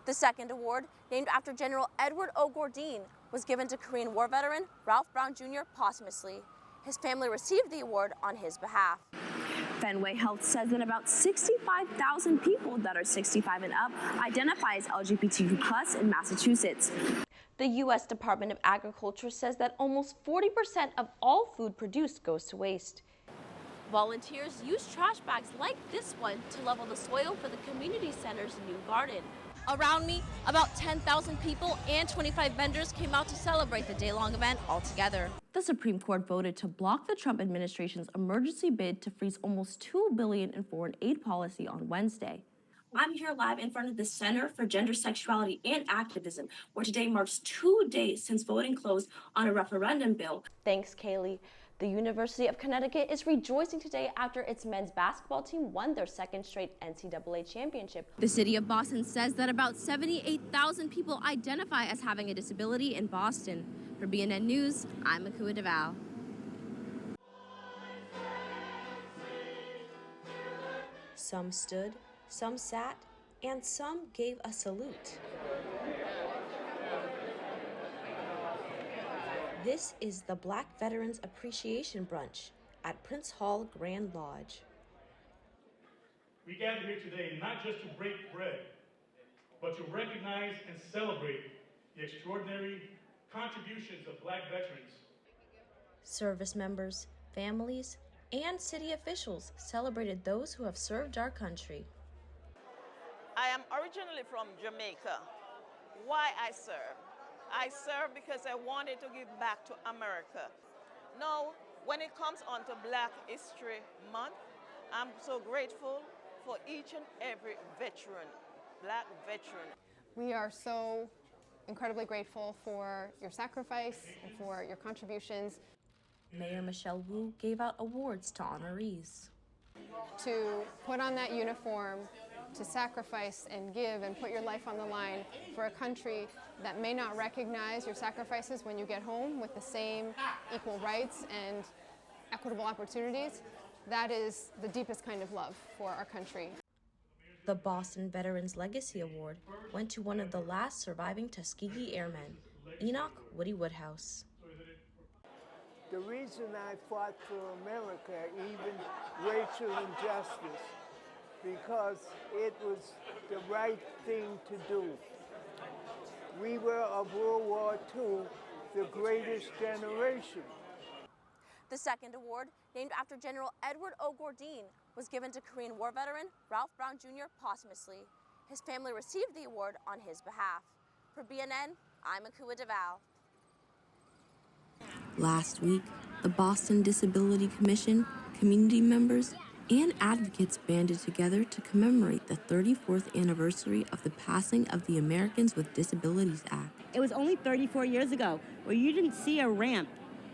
The second award, named after General Edward O. Gourdin, was given to Korean War veteran Ralph Brown Jr. posthumously. His family received the award on his behalf. Fenway Health says that about 65,000 people that are 65 and up identify as LGBTQ+ in Massachusetts. The U.S. Department of Agriculture says that almost 40% of all food produced goes to waste. Volunteers use trash bags like this one to level the soil for the community center's new garden. Around me, about 10,000 people and 25 vendors came out to celebrate the day-long event all together. The Supreme Court voted to block the Trump administration's emergency bid to freeze almost $2 billion in foreign aid policy on Wednesday. I'm here live in front of the Center for Gender, Sexuality, and Activism, where today marks 2 days since voting closed on a referendum bill. Thanks, Kaylee. The University of Connecticut is rejoicing today after its men's basketball team won their second straight NCAA championship. The city of Boston says that about 78,000 people identify as having a disability in Boston. For BNN News, I'm Akua Devall. Some stood, some sat, and some gave a salute. This is the Black Veterans Appreciation Brunch at Prince Hall Grand Lodge. We gather here today not just to break bread, but to recognize and celebrate the extraordinary contributions of Black veterans. Service members, families, and city officials celebrated those who have served our country. I am originally from Jamaica. Why I serve? I serve because I wanted to give back to America. Now, when it comes on to Black History Month, I'm so grateful for each and every veteran, Black veteran. We are so incredibly grateful for your sacrifice and for your contributions. Mayor Michelle Wu gave out awards to honorees. To put on that uniform, to sacrifice and give and put your life on the line for a country that may not recognize your sacrifices when you get home with the same equal rights and equitable opportunities, that is the deepest kind of love for our country. The Boston Veterans Legacy Award went to one of the last surviving Tuskegee Airmen, Enoch Woody Woodhouse. The reason I fought for America, even racial injustice, because it was the right thing to do. We were of World War II, the greatest generation. The second award, named after General Edward O. Gourdin, was given to Korean War veteran Ralph Brown Jr. posthumously. His family received the award on his behalf. For BNN, I'm Akua Devall. Last week, the Boston Disability Commission, community members, and advocates banded together to commemorate the 34th anniversary of the passing of the Americans with Disabilities Act. It was only 34 years ago where you didn't see a ramp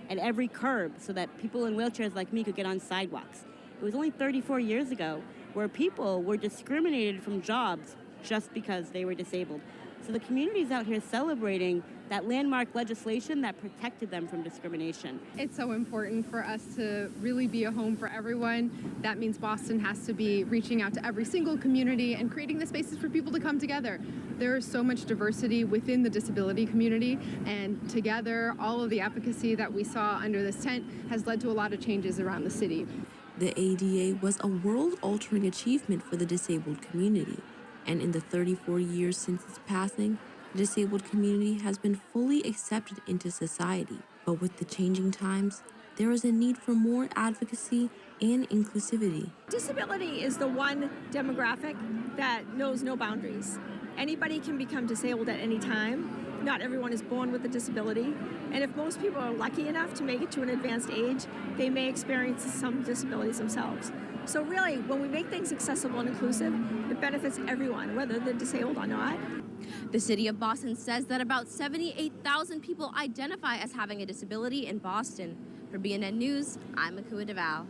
at every curb so that people in wheelchairs like me could get on sidewalks. It was only 34 years ago where people were discriminated from jobs just because they were disabled. So the community's out here celebrating that landmark legislation that protected them from discrimination. It's so important for us to really be a home for everyone. That means Boston has to be reaching out to every single community and creating the spaces for people to come together. There is so much diversity within the disability community, and together, all of the advocacy that we saw under this tent has led to a lot of changes around the city. The ADA was a world-altering achievement for the disabled community, and in the 34 years since its passing, the disabled community has been fully accepted into society. But with the changing times, there is a need for more advocacy and inclusivity. Disability is the one demographic that knows no boundaries. Anybody can become disabled at any time. Not everyone is born with a disability. And if most people are lucky enough to make it to an advanced age, they may experience some disabilities themselves. So really, when we make things accessible and inclusive, it benefits everyone, whether they're disabled or not. The city of Boston says that about 78,000 people identify as having a disability in Boston. For BNN News, I'm Akua Devall.